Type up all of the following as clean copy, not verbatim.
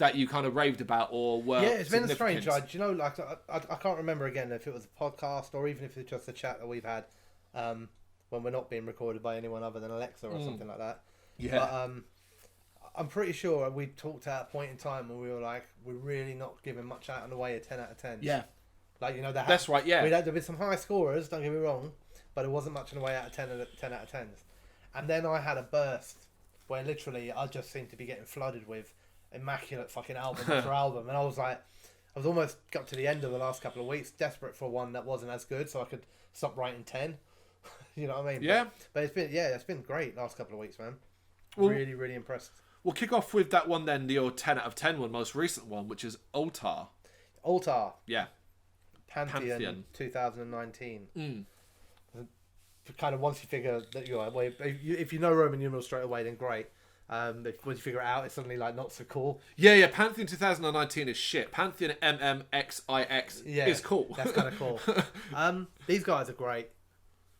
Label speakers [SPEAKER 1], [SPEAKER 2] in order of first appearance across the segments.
[SPEAKER 1] that you kind of raved about or were
[SPEAKER 2] it's been
[SPEAKER 1] significant?
[SPEAKER 2] strange. Do you know, like I can't remember again if it was a podcast or even if it's just a chat that we've had when we're not being recorded by anyone other than Alexa or something like that.
[SPEAKER 1] Yeah.
[SPEAKER 2] But I'm pretty sure we talked at a point in time when we were like, we're really not giving much out in the way of 10 out of 10.
[SPEAKER 1] Yeah.
[SPEAKER 2] Like, you know,
[SPEAKER 1] That's right, yeah.
[SPEAKER 2] There'd been some high scorers, don't get me wrong, but it wasn't much in the way out of 10 out of 10s. And then I had a burst where literally I just seemed to be getting flooded with immaculate fucking album after album. And I was like, I was almost got to the end of the last couple of weeks, desperate for one that wasn't as good so I could stop writing 10. You know what I mean?
[SPEAKER 1] Yeah.
[SPEAKER 2] But it's been great last couple of weeks, man.
[SPEAKER 1] Well,
[SPEAKER 2] really, really impressed.
[SPEAKER 1] We'll kick off with that one then, your 10 out of 10 one, most recent one, which is Altar.
[SPEAKER 2] Yeah. Pantheon. 2019. Kind of once you figure that you're like, if you know Roman numerals straight away, then great. Once you figure it out, it's suddenly like not so cool.
[SPEAKER 1] Yeah. Pantheon 2019 is shit. Pantheon MMXIX is cool.
[SPEAKER 2] That's kind of cool. These guys are great.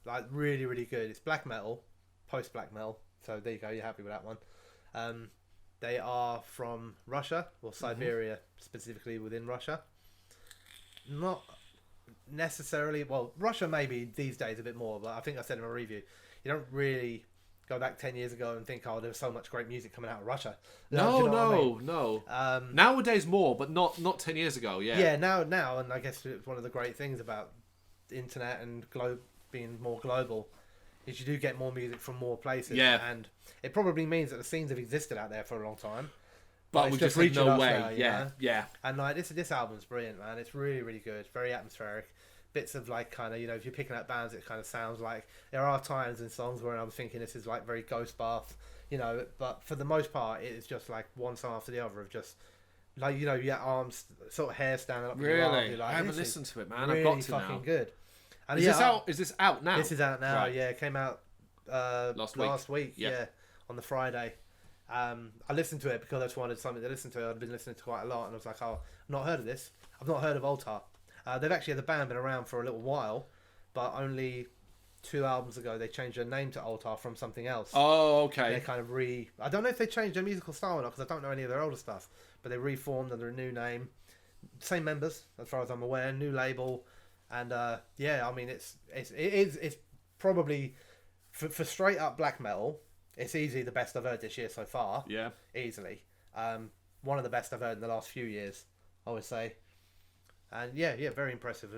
[SPEAKER 2] Like really, really good. It's black metal, post black metal. So there you go. You're happy with that one. They are from Russia or Siberia, specifically within Russia. Not necessarily, well, Russia maybe these days a bit more, but I think I said in my review, you don't really go back 10 years ago and think, oh, there's so much great music coming out of Russia.
[SPEAKER 1] No. Nowadays more, but not 10 years ago.
[SPEAKER 2] Yeah, now, and I guess it's one of the great things about the internet and being more global is you do get more music from more places. Yeah. And it probably means that the scenes have existed out there for a long time.
[SPEAKER 1] But we just reaching no way.
[SPEAKER 2] Now,
[SPEAKER 1] yeah.
[SPEAKER 2] And like this album's brilliant, man. It's really, really good. It's very atmospheric. Bits of like kind of, you know, if you're picking out bands, it kind of sounds like there are times in songs where I'm thinking this is like very Ghost Bath, you know. But for the most part, it is just like one song after the other of just like, you know, your arms, sort of hair standing up.
[SPEAKER 1] Really,
[SPEAKER 2] your arm, you're like,
[SPEAKER 1] I haven't listened to it, man.
[SPEAKER 2] Really
[SPEAKER 1] I've got to
[SPEAKER 2] fucking
[SPEAKER 1] now.
[SPEAKER 2] Good. And
[SPEAKER 1] is this out? Is this out now?
[SPEAKER 2] This is out now.
[SPEAKER 1] Right.
[SPEAKER 2] Yeah, it came out last week.
[SPEAKER 1] Yep.
[SPEAKER 2] Yeah, on the Friday. I listened to it because I just wanted something to listen to. I'd been listening to quite a lot, and I was like, "Oh, I've not heard of this. I've not heard of Altar." They've actually, the band, been around for a little while, but only 2 albums ago they changed their name to Altar from something else.
[SPEAKER 1] Oh, okay.
[SPEAKER 2] They kind of I don't know if they changed their musical style or not because I don't know any of their older stuff, but they reformed under a new name. Same members, as far as I'm aware. New label, and yeah, I mean, it's probably for straight up black metal. It's easily the best I've heard this year so far.
[SPEAKER 1] Yeah.
[SPEAKER 2] Easily. One of the best I've heard in the last few years, I would say. And yeah, very impressive.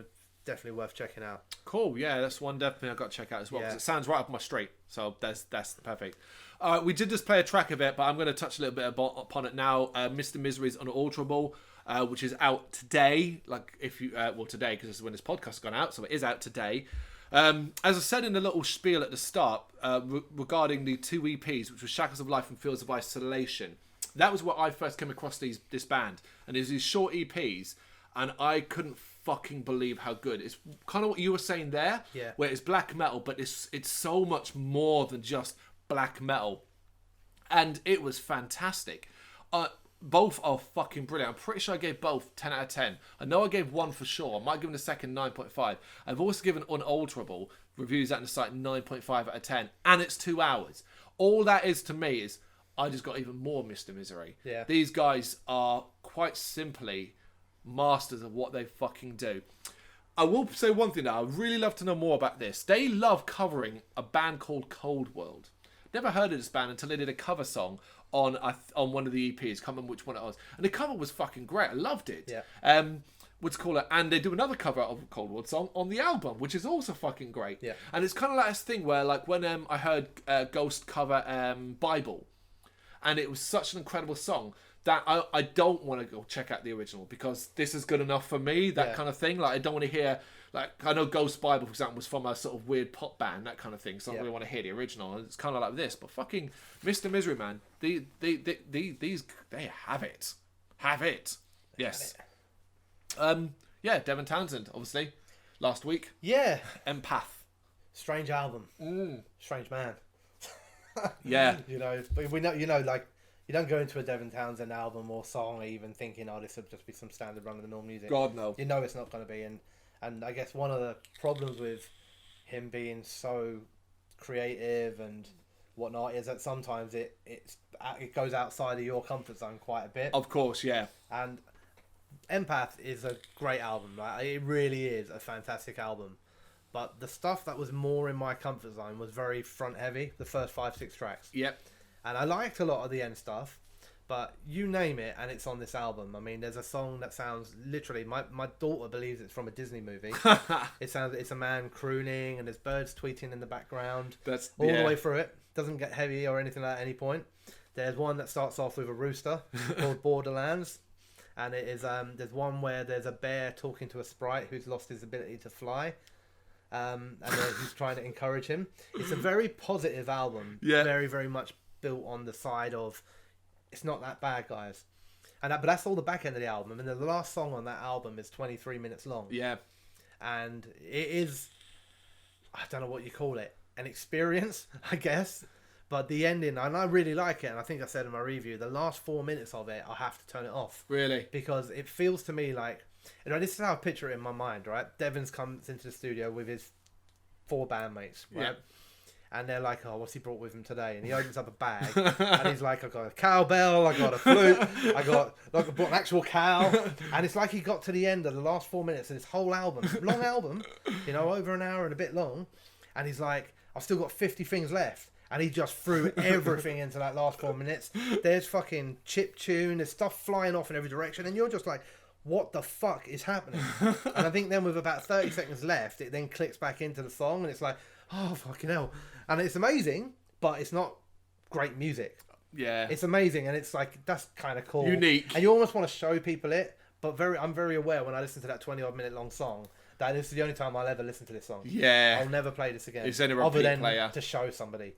[SPEAKER 2] Definitely worth checking out.
[SPEAKER 1] Cool. Yeah, that's one definitely I've got to check out as well. Because it sounds right up my street. So that's perfect. We did just play a track of it, but I'm going to touch a little bit upon it now. Mr. Misery's Unalterable, which is out today. Like, if you... today, because this is when this podcast has gone out. So it is out today. As I said in the little spiel at the start, regarding the 2 EPs, which were Shackles of Life and Fields of Isolation, that was where I first came across this band. And there's these short EPs, and I couldn't fucking believe how good. It's kind of what you were saying there, where it's black metal, but it's so much more than just black metal. And it was fantastic. Both are fucking brilliant. I'm pretty sure I gave both 10 out of 10. I know I gave one for sure. I might give the second 9.5. I've also given Unalterable, reviews out on the site, 9.5 out of 10. And it's 2 hours. All that is to me is I just got even more Mr. Misery.
[SPEAKER 2] Yeah.
[SPEAKER 1] These guys are quite simply masters of what they fucking do. I will say one thing though. I'd really love to know more about this. They love covering a band called Cold World. Never heard of this band until they did a cover song on one of the EPs. Can't remember which one it was. And the cover was fucking great. I loved it.
[SPEAKER 2] Yeah.
[SPEAKER 1] What's called it? And they do another cover of a Cold World song on the album, which is also fucking great.
[SPEAKER 2] Yeah.
[SPEAKER 1] And it's kind of like this thing where, like, when I heard Ghost cover Bible, and it was such an incredible song that I don't want to go check out the original because this is good enough for me. That kind of thing. Like, I don't want to hear. Like, I know Ghost Bible, for example, was from a sort of weird pop band, that kind of thing. So I don't really want to hear the original. And it's kind of like this. But fucking Mr. Misery, man, these they have it. Have it. Yes. Yeah, Devin Townsend, obviously, last week.
[SPEAKER 2] Yeah.
[SPEAKER 1] Empath.
[SPEAKER 2] Strange album. Strange man.
[SPEAKER 1] Yeah.
[SPEAKER 2] You know, we know. You know, like, you don't go into a Devin Townsend album or song even thinking, oh, this will just be some standard run-of-the-mill music.
[SPEAKER 1] God, no.
[SPEAKER 2] You know it's not going to be. And I guess one of the problems with him being so creative and whatnot, is that sometimes it goes outside of your comfort zone quite a bit.
[SPEAKER 1] Of course, yeah.
[SPEAKER 2] And Empath is a great album. Like, it really is a fantastic album. But the stuff that was more in my comfort zone was very front heavy, the first 5-6 tracks.
[SPEAKER 1] Yep. And
[SPEAKER 2] I liked a lot of the end stuff, but you name it and it's on this album. I mean, there's a song that sounds literally, my daughter believes it's from a Disney movie. It's a man crooning and there's birds tweeting in the background.
[SPEAKER 1] That's
[SPEAKER 2] all the way through it. Doesn't get heavy or anything at any point. There's one that starts off with a rooster called Borderlands. And it is there's one where there's a bear talking to a sprite who's lost his ability to fly. And he's trying to encourage him. It's a very positive album.
[SPEAKER 1] Yeah.
[SPEAKER 2] Very, very much built on the side of it's not that bad, guys. But that's all the back end of the album. And the last song on that album is 23 minutes long.
[SPEAKER 1] Yeah.
[SPEAKER 2] And it is, I don't know what you call it, an experience, I guess. But the ending, and I really like it, and I think I said in my review, the last 4 minutes of it, I have to turn it off.
[SPEAKER 1] Really?
[SPEAKER 2] Because it feels to me like, this is how I picture it in my mind, right? Devin's comes into the studio with his 4 bandmates, right?
[SPEAKER 1] Yeah.
[SPEAKER 2] And they're like, oh, what's he brought with him today? And he opens up a bag, and he's like, I got a cowbell, I got a flute, I brought an actual cow. And it's like he got to the end of the last 4 minutes of this whole album, long album, over an hour and a bit long. And he's like, I've still got 50 things left. And he just threw everything into that last 4 minutes. There's fucking chip tune, there's stuff flying off in every direction. And you're just like, what the fuck is happening? And I think then with about 30 seconds left, it then clicks back into the song. And it's like, oh, fucking hell. And it's amazing, but it's not great music.
[SPEAKER 1] Yeah.
[SPEAKER 2] It's amazing, and it's like, that's kind of cool.
[SPEAKER 1] Unique.
[SPEAKER 2] And you almost want to show people it, but I'm very aware when I listen to that 20-odd minute long song that this is the only time I'll ever listen to this song.
[SPEAKER 1] Yeah.
[SPEAKER 2] I'll never play this again.
[SPEAKER 1] It's only a
[SPEAKER 2] other
[SPEAKER 1] repeat
[SPEAKER 2] than
[SPEAKER 1] player.
[SPEAKER 2] to show somebody.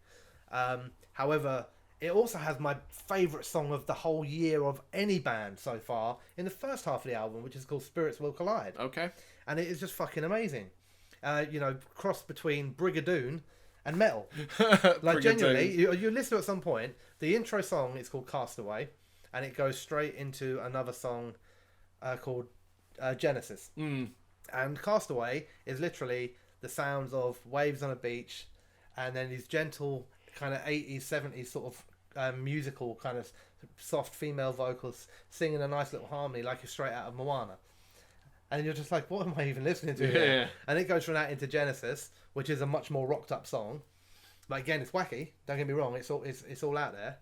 [SPEAKER 2] However, it also has my favourite song of the whole year of any band so far in the first half of the album, which is called Spirits Will Collide.
[SPEAKER 1] Okay.
[SPEAKER 2] And it is just fucking amazing. Cross between Brrraaaains and metal. Like, genuinely, you listen to it at some point. The intro song is called Castaway, and it goes straight into another song called Genesis. And Castaway is literally the sounds of waves on a beach, and then these gentle kind of 80s, 70s sort of musical kind of soft female vocals singing a nice little harmony like you're straight out of Moana. And you're just like, what am I even listening to here?
[SPEAKER 1] Yeah.
[SPEAKER 2] And it goes from that into Genesis, which is a much more rocked up song. But again, it's wacky. Don't get me wrong. It's all out there.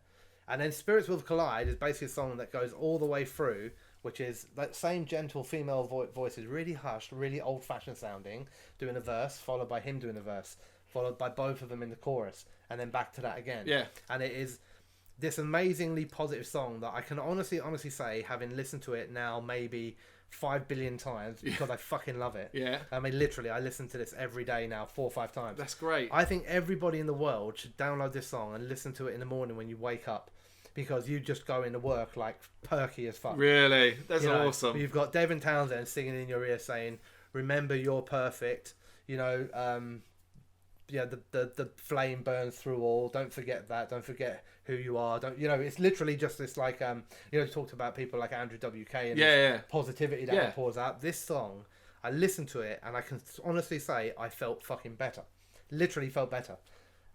[SPEAKER 2] And then Spirits Will Collide is basically a song that goes all the way through, which is that same gentle female voices, really hushed, really old fashioned sounding, doing a verse, followed by him doing a verse, followed by both of them in the chorus, and then back to that again.
[SPEAKER 1] Yeah.
[SPEAKER 2] And it is this amazingly positive song that I can honestly say, having listened to it now maybe 5 billion times, because I fucking love it.
[SPEAKER 1] Yeah.
[SPEAKER 2] I mean, literally, I listen to this every day now 4 or 5 times.
[SPEAKER 1] That's great.
[SPEAKER 2] I think everybody in the world should download this song and listen to it in the morning when you wake up, because you just go into work like perky as fuck.
[SPEAKER 1] Really? That's awesome.
[SPEAKER 2] You've got Devin Townsend singing in your ear saying, remember you're perfect. The flame burns through all. Don't forget that. Don't forget who you are. It's literally just this like, talked about people like Andrew WK and positivity that he pours out. This song, I listened to it and I can honestly say I felt fucking better. Literally felt better.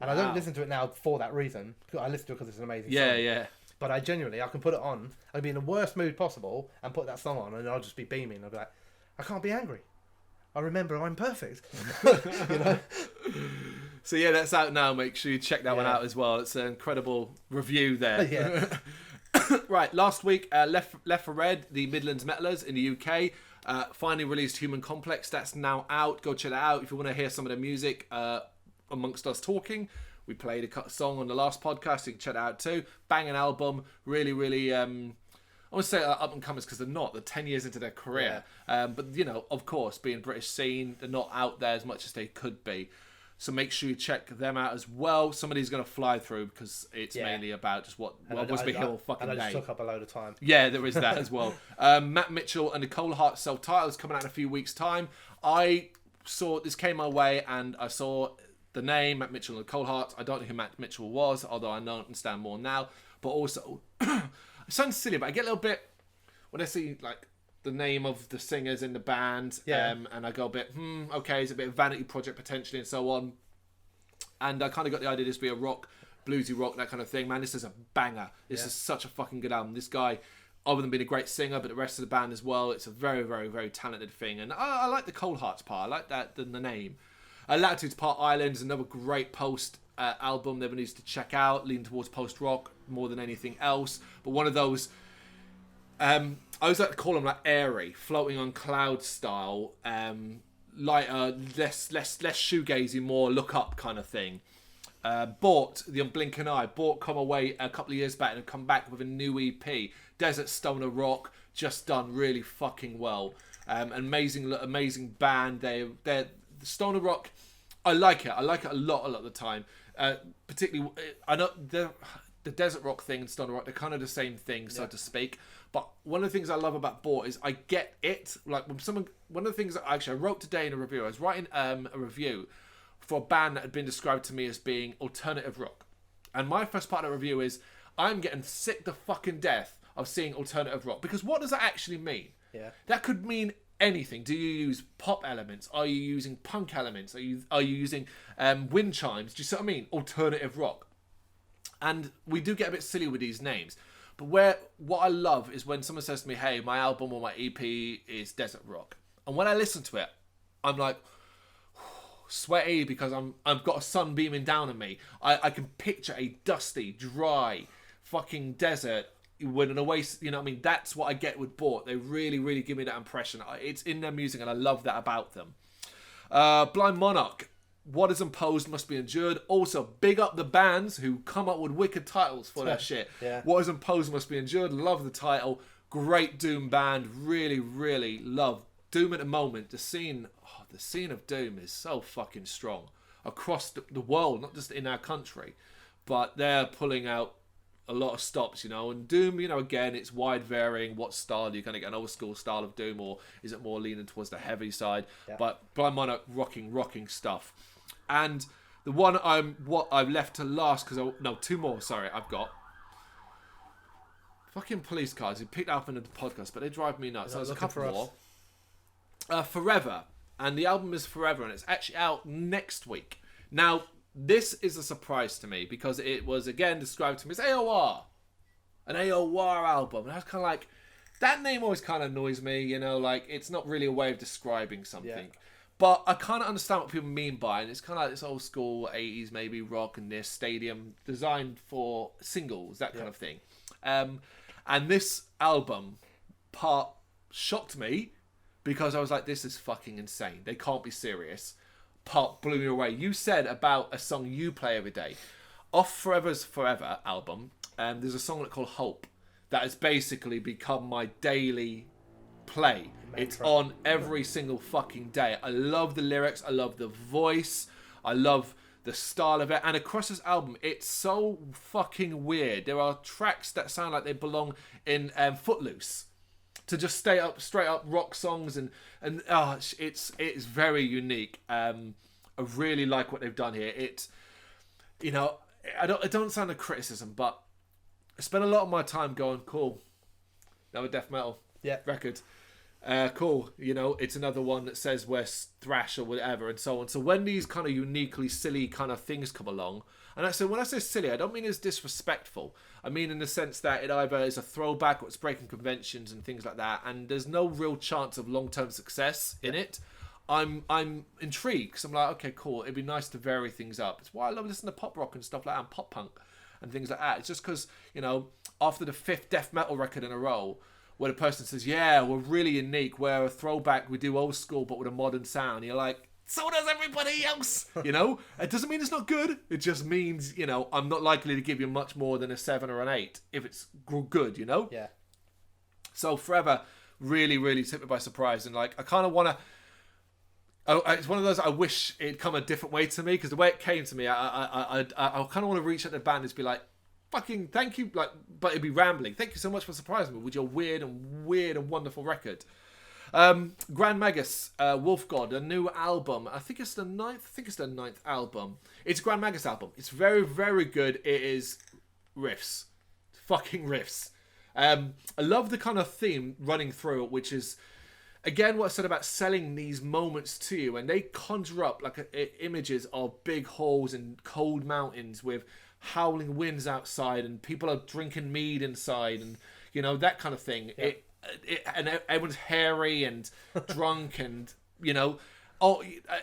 [SPEAKER 2] And I don't listen to it now for that reason. I listen to it because it's an amazing song. Yeah. But I can put it on. I'd be in the worst mood possible and put that song on, and I'll just be beaming. I'll be like, I can't be angry. I remember I'm perfect.
[SPEAKER 1] So yeah, that's out now. Make sure you check that one out as well. It's an incredible review there.
[SPEAKER 2] Yeah.
[SPEAKER 1] Right, last week, Left for Red, the Midlands Metalers in the UK, finally released Human Complex. That's now out. Go check that out if you want to hear some of the music amongst us talking. We played a song on the last podcast. You can check that out too. Banging album. Really, really... I would say up and comers because they're not. They're 10 years into their career. Yeah. But, of course, being British scene, they're not out there as much as they could be. So make sure you check them out as well. Somebody's going to fly through because it's mainly about just what was the hill fucking day.
[SPEAKER 2] And I just took up a load of time.
[SPEAKER 1] Yeah, there is that as well. Matt Mitchell and Nicole Hart's self-titled is coming out in a few weeks' time. I saw this came my way and I saw the name Matt Mitchell and Nicole Hart. I don't know who Matt Mitchell was, although I understand more now. But also... It sounds silly, but I get a little bit when I see like the name of the singers in the band, and I go a bit, okay, it's a bit of vanity project potentially, and so on. And I kind of got the idea this would be a rock bluesy rock, that kind of thing. Man, this is a banger. This is such a fucking good album. This guy, other than being a great singer, but the rest of the band as well, it's a very, very, very talented thing. And I like the Cold Hearts part. I like that the name. Latitudes Part Island is another great post album that everyone needs to check out. Lean towards post rock more than anything else. But one of those, I always like to call them like airy, floating on cloud style, lighter, less shoegazy, more look up kind of thing. Bought the Unblinking Eye. Bought come away a couple of years back and have come back with a new EP. Desert Stoner Rock, just done really fucking well. Amazing band. They're the Stoner Rock. I like it. I like it a lot of the time. Particularly, I know the Desert Rock thing and Stoner Rock, they're kind of the same thing, so to speak. But one of the things I love about Bought is I get it. Like when one of the things that I wrote today in a review, I was writing a review for a band that had been described to me as being alternative rock. And my first part of the review is, I'm getting sick to fucking death of seeing alternative rock. Because what does that actually mean?
[SPEAKER 2] Yeah.
[SPEAKER 1] That could mean anything. Do you use pop elements? Are you using punk elements? Are you using wind chimes? Do you see what I mean? Alternative rock. And we do get a bit silly with these names. But what I love is when someone says to me, hey, my album or my EP is desert rock. And when I listen to it, I'm like, sweaty because I've got a sun beaming down on me. I can picture a dusty, dry, fucking desert with an oasis. You know what I mean? That's what I get with Bought. They really, really give me that impression. It's in their music, and I love that about them. Blind Monarch. What is imposed must be endured. Also, big up the bands who come up with wicked titles for that shit.
[SPEAKER 2] Yeah.
[SPEAKER 1] What is imposed must be endured. Love the title. Great Doom band. Really, really love Doom at the moment. The scene of Doom is so fucking strong across the world, not just in our country. But they're pulling out a lot of stops, you know. And Doom, you know, again, it's wide varying. What style you're going to get? An old school style of Doom, or is it more leaning towards the heavy side? Yeah. But Blind Monarch, rocking stuff. And the one I've left to last, because two more. Sorry, I've got fucking police cars who picked up into the podcast, but they drive me nuts. So there's a couple more. Forever, and the album is Forever, and it's actually out next week. Now, this is a surprise to me because it was again described to me as AOR, an AOR album, and I was kind of like, that name always kind of annoys me, you know, like it's not really a way of describing something. Yeah. But I kind of understand what people mean by it. And it's kind of like this old school 80s maybe rock and this stadium designed for singles, that kind of thing. And this album part shocked me because I was like, this is fucking insane. They can't be serious. Part blew me away. You said about a song you play every day. Off Forever's Forever album, there's a song called Hope that has basically become my daily play. It's on every single fucking day. I love the lyrics. I love the voice. I love the style of it. And across this album, it's so fucking weird. There are tracks that sound like they belong in Footloose. To just straight up rock songs and it's very unique. I really like what they've done here. It, you know, I don't sound a criticism, but I spent a lot of my time going, cool, another death metal record. Cool, you know, it's another one that says we're thrash or whatever and so on. So when these kind of uniquely silly kind of things come along, and when I say silly, I don't mean it's disrespectful. I mean in the sense that it either is a throwback or it's breaking conventions and things like that, and there's no real chance of long-term success in it. I'm intrigued because I'm like, okay, cool, it'd be nice to vary things up. It's why I love listening to pop rock and stuff like that and pop punk and things like that. It's just because, you know, after the 5th death metal record in a row, where the person says, yeah, we're really unique, we're a throwback, we do old school but with a modern sound, you're like, so does everybody else, you know? It doesn't mean it's not good, it just means, you know, I'm not likely to give you much more than a 7 or an 8 if it's good, you know?
[SPEAKER 2] Yeah.
[SPEAKER 1] So Forever really, really took me by surprise, and like, I kind of want to, it's one of those I wish it'd come a different way to me, because the way it came to me, I kind of want to reach out to the band and just be like, fucking thank you, like, but it'd be rambling. Thank you so much for surprising me with your weird and wonderful record. Grand Magus Wolf God, a new album. I think it's the 9th album. It's a Grand Magus album. It's very, very good. It is riffs, fucking riffs. I love the kind of theme running through it, which is again, what I said about selling these moments to you, and they conjure up like images of big halls and cold mountains with howling winds outside, and people are drinking mead inside, and you know, that kind of thing.
[SPEAKER 2] Yeah.
[SPEAKER 1] And everyone's hairy and drunk, and you know,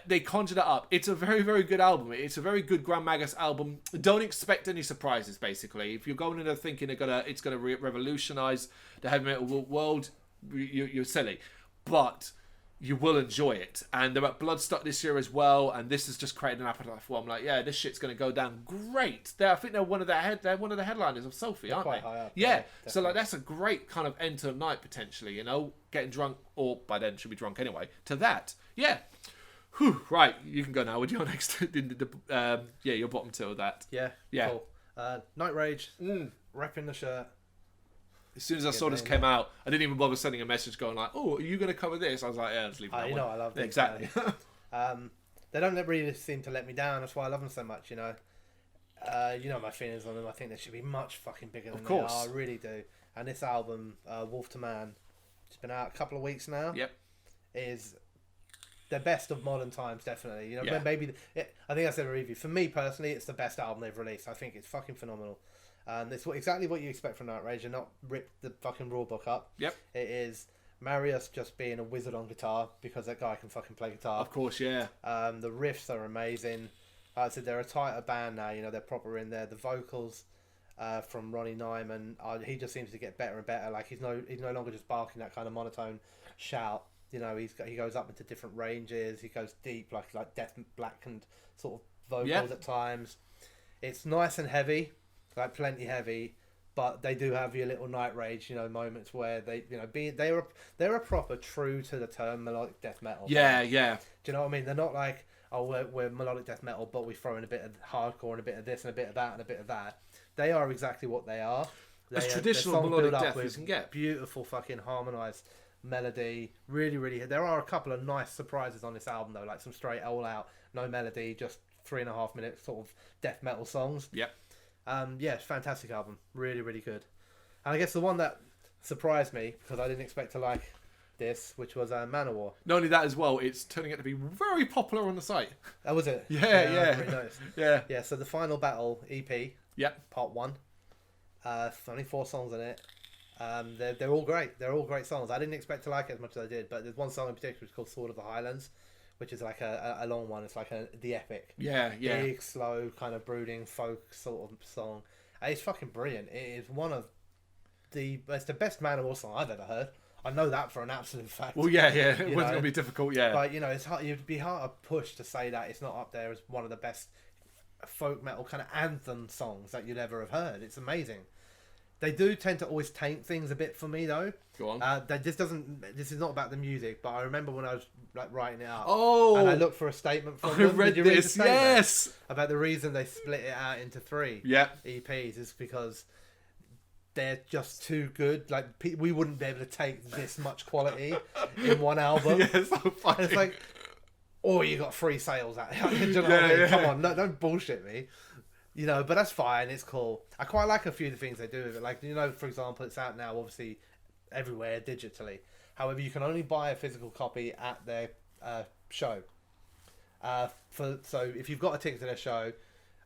[SPEAKER 1] they conjured it up. It's a very, very good album. It's a very good Grand Magus album. Don't expect any surprises. Basically, if you're going in there thinking it's gonna revolutionize the heavy metal world, you're silly. But you will enjoy it. And they're at Bloodstock this year as well, and this has just created an appetite for. I'm like, yeah, this shit's going to go down great. I think they're one of the headliners of Sophie, aren't they?
[SPEAKER 2] High up,
[SPEAKER 1] yeah. So like that's a great kind of end to the night potentially. You know, getting drunk, or by then should be drunk anyway. To that, yeah. Whew, right, you can go now. Would you next? Yeah, your bottom two of that.
[SPEAKER 2] Yeah. Cool. Nightrage, repping the shirt.
[SPEAKER 1] As soon as I saw this came out, I didn't even bother sending a message going like, "Oh, are you going to cover this?" I was like, "Yeah, let's leave that
[SPEAKER 2] you
[SPEAKER 1] one."
[SPEAKER 2] know I love them.
[SPEAKER 1] Exactly.
[SPEAKER 2] They don't really seem to let me down. That's why I love them so much. You know, my feelings on them. I think they should be much fucking bigger than they are. I really do. And this album, Wolf to Man, it's been out a couple of weeks now.
[SPEAKER 1] Yep.
[SPEAKER 2] Is the best of modern times, definitely. You know,
[SPEAKER 1] Yeah.
[SPEAKER 2] maybe I think I said in a review. For me personally, it's the best album they've released. I think it's fucking phenomenal. It's exactly what you expect from Nightrage, and not rip the fucking raw book up.
[SPEAKER 1] Yep.
[SPEAKER 2] It is Marius just being a wizard on guitar, because that guy can fucking play guitar.
[SPEAKER 1] Of course, yeah.
[SPEAKER 2] The riffs are amazing. Like I said, they're a tighter band now. You know, they're proper in there. The vocals from Ronnie Nyman, he just seems to get better and better. Like he's no longer just barking that kind of monotone shout. You know, he goes up into different ranges. He goes deep, like death blackened sort of vocals at times. It's nice and heavy. Like plenty heavy, but they do have your little Nightrage, you know, moments where they're a proper true to the term melodic death metal.
[SPEAKER 1] Yeah, yeah.
[SPEAKER 2] Do you know what I mean? They're not like, oh, we're melodic death metal, but we throw in a bit of hardcore and a bit of this and a bit of that and a bit of that. They are exactly what they are.
[SPEAKER 1] As traditional melodic death as you can get.
[SPEAKER 2] Beautiful fucking harmonised melody. Really, really. There are a couple of nice surprises on this album though, like some straight all out, no melody, just 3.5 minute sort of death metal songs.
[SPEAKER 1] Yep.
[SPEAKER 2] Yeah, fantastic album. Really, really good. And I guess the one that surprised me, because I didn't expect to like this, which was Manowar.
[SPEAKER 1] Not only that as well, it's turning out to be very popular on the site.
[SPEAKER 2] Oh, was it?
[SPEAKER 1] Yeah.
[SPEAKER 2] I really noticed.
[SPEAKER 1] Yeah.
[SPEAKER 2] Yeah, so the Final Battle EP,
[SPEAKER 1] Yep.
[SPEAKER 2] part 1. Only 4 songs in it. They're all great. They're all great songs. I didn't expect to like it as much as I did, but there's one song in particular which is called Sword of the Highlands, which is like a long one. It's like the epic.
[SPEAKER 1] Yeah.
[SPEAKER 2] Big, slow, kind of brooding folk sort of song. And it's fucking brilliant. It is it's the best Manowar song I've ever heard. I know that for an absolute fact.
[SPEAKER 1] Well, yeah. It wasn't going to be difficult, yeah.
[SPEAKER 2] But, you know, it's hard, you'd be hard to push to say that it's not up there as one of the best folk metal kind of anthem songs that you'd ever have heard. It's amazing. They do tend to always taint things a bit for me, though.
[SPEAKER 1] Go on.
[SPEAKER 2] This is not about the music, but I remember when I was like writing it up.
[SPEAKER 1] Oh!
[SPEAKER 2] And I looked for a statement from
[SPEAKER 1] I
[SPEAKER 2] them.
[SPEAKER 1] read
[SPEAKER 2] Did you read the
[SPEAKER 1] this,
[SPEAKER 2] statement?
[SPEAKER 1] yes!
[SPEAKER 2] About the reason they split it out into 3 EPs is because they're just too good. Like, we wouldn't be able to take this much quality in one album.
[SPEAKER 1] Yeah, so fucking...
[SPEAKER 2] And it's like, oh, you got 3 sales out. Do you know what I mean?
[SPEAKER 1] Yeah.
[SPEAKER 2] Come on, no, don't bullshit me. You know, but that's fine. It's cool. I quite like a few of the things they do with it. Like, you know, for example, it's out now, obviously, everywhere digitally. However, you can only buy a physical copy at their show. So if you've got a ticket to their show,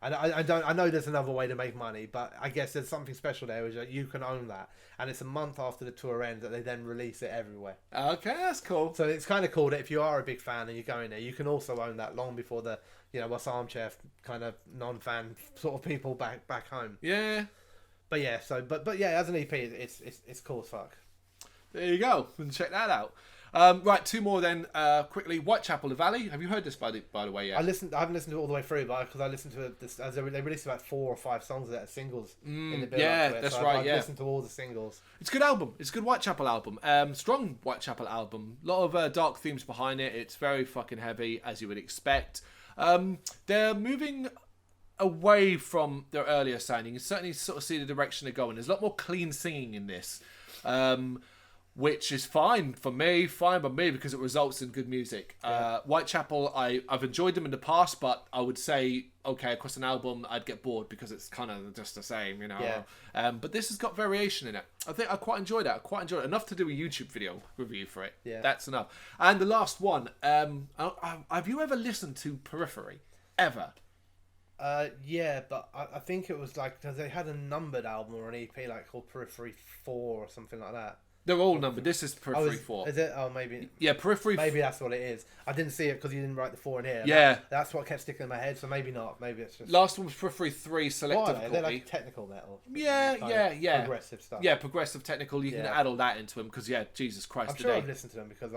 [SPEAKER 2] and I know there's another way to make money, but I guess there's something special there, is that you can own that, and it's a month after the tour ends that they then release it everywhere.
[SPEAKER 1] Okay, that's cool.
[SPEAKER 2] So it's kind of cool that if you are a big fan and you're going there, you can also own that long before the, you know, us armchair kind of non-fan sort of people back home.
[SPEAKER 1] Yeah.
[SPEAKER 2] But yeah, but yeah, as an EP, it's cool as fuck.
[SPEAKER 1] There you go. We can check that out. Right, 2 more then. Quickly, Whitechapel, The Valley. Have you heard this by the way yet?
[SPEAKER 2] I haven't listened to it all the way through, but because I listened to it as they released about 4 or 5 songs of that as singles in the build
[SPEAKER 1] yeah,
[SPEAKER 2] up to it.
[SPEAKER 1] that's
[SPEAKER 2] so
[SPEAKER 1] right.
[SPEAKER 2] I've
[SPEAKER 1] yeah,
[SPEAKER 2] listened to all the singles.
[SPEAKER 1] it's a good album. It's a good Whitechapel album. Strong Whitechapel album. A lot of dark themes behind it. It's very fucking heavy, as you would expect. They're moving away from their earlier sounding. You certainly sort of see the direction they're going. There's a lot more clean singing in this. which is fine for me, fine by me, because it results in good music. Whitechapel, I've enjoyed them in the past, but I would say, okay, across an album, I'd get bored because it's kind of just the same, you know.
[SPEAKER 2] Yeah.
[SPEAKER 1] But this has got variation in it. I think I quite enjoyed it. I quite enjoyed it. Enough to do a YouTube video review for it.
[SPEAKER 2] Yeah.
[SPEAKER 1] That's enough. And the last one, have you ever listened to Periphery? Ever?
[SPEAKER 2] Yeah, but I think it was like, because they had a numbered album or an EP like called Periphery 4 or something like that.
[SPEAKER 1] They're all numbered. This is Periphery 4.
[SPEAKER 2] Is it? Oh, maybe.
[SPEAKER 1] Yeah, Periphery.
[SPEAKER 2] Maybe that's what it is. I didn't see it because you didn't write the 4 in here.
[SPEAKER 1] Yeah.
[SPEAKER 2] That's what kept sticking in my head. So maybe not. Maybe it's just.
[SPEAKER 1] Last one was Periphery 3
[SPEAKER 2] What
[SPEAKER 1] Selective
[SPEAKER 2] are they? They're
[SPEAKER 1] Difficulty.
[SPEAKER 2] like technical metal.
[SPEAKER 1] Yeah.
[SPEAKER 2] Progressive stuff.
[SPEAKER 1] Yeah, progressive technical. You can
[SPEAKER 2] Yeah.
[SPEAKER 1] add all that into them because Jesus Christ,
[SPEAKER 2] I'm sure I've listened to them because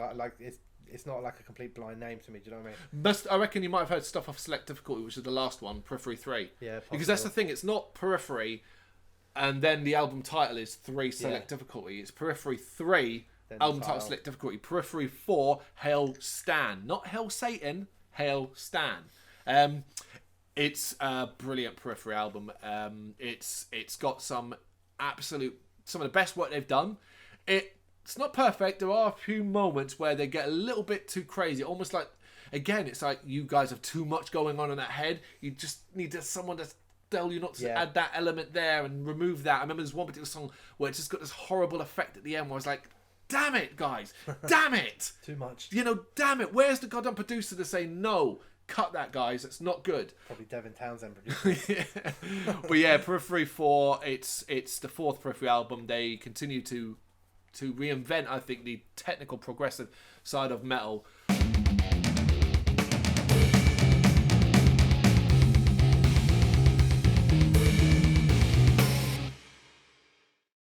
[SPEAKER 2] it's not like a complete blind name to me. Do you know what I mean?
[SPEAKER 1] I reckon you might have heard stuff off Select Difficulty, which is the last one, Periphery 3.
[SPEAKER 2] Yeah.
[SPEAKER 1] Because that's the thing. It's not Periphery, and then the album title is 3 Select Difficulty. It's Periphery 3. Album title Select Difficulty. Periphery 4 Hail Stan. Not Hail Satan, Hail Stan. It's a brilliant Periphery album. It's got some of the best work they've done. It's not perfect. There are a few moments where they get a little bit too crazy. Almost like, again, it's like you guys have too much going on in that head. You just need someone to tell you not to add that element there and remove that. I remember there's one particular song where it just got this horrible effect at the end where I was like, damn it, guys. Damn it.
[SPEAKER 2] Too much.
[SPEAKER 1] You know, damn it. Where's the goddamn producer to say, no, cut that, guys. It's not good.
[SPEAKER 2] Probably Devin Townsend produced.
[SPEAKER 1] But yeah, Periphery 4, it's the 4th Periphery album. They continue to reinvent, I think, the technical progressive side of metal.